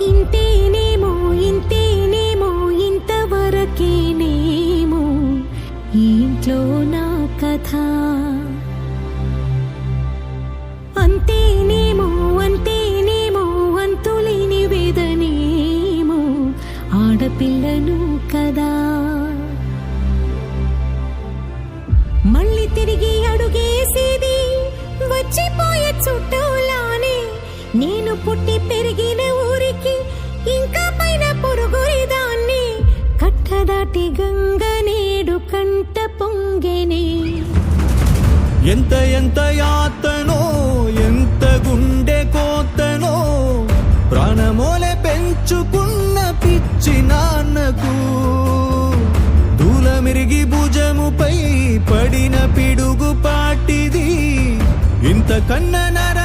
ఇంతేనేమో ఇంతేనేమో ఇంతవరకేనేమో ఇంట్లో నా కథ. అంతేనేమో అంతేనేమో అంతులేని వేదనేమో ఆడపిల్లను కదా. మళ్ళీ తిరిగి అడుగేసేది వచ్చిపోయే చుట్టూలానే. నేను పుట్టి పెరిగిన ఊరికి ఇంకా పైన పొరుగురిదాన్ని. కట్టదాటి గంగ నేడు కంట పొంగెనే. ఎంత ఎంత యాతనో ఎంత గుండె కోతనో ప్రాణమోలే పెంచుకున్న పిచ్చి నాన్నకు దూలమిరిగి భుజముపై పడిన పిడుగు పాటిది ఇంత కన్న నర